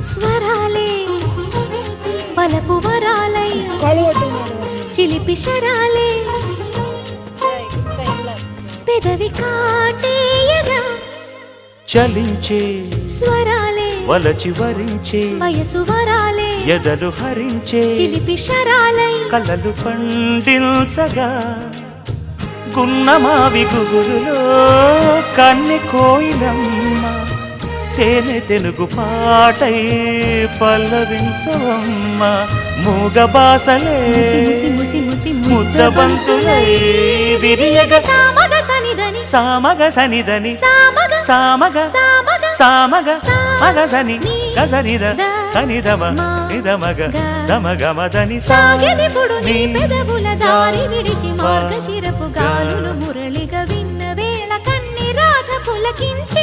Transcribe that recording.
స్వరాలే పలపు వరాలై చిలిపి శరాలే పెదవి కాటేయగా చలించే స్వరాలే వలచి వరించే వయసు వరాలే ఎదలు హరించే చిలిపి శరాలై కలలు పండించగా గున్నమావి గుగులులో కన్నె కోయిలమ్మ తేనె తెలుగు పాటై పల్లవించవమ్మ మూగ బాసలే ముద్ద బంతులై విరియగ సామగ సనిదని సామగ సనిదని సామగ సామగ సామగ సామగ మగసని గసనిద సనిదమ నిదమగ దమగమదని సాగినిపుడు నీ పెదవుల దారి విడిచి మార్గశిరపు గాలులు మురళిగా విన్న వేళ కన్ని రాధ పులకించి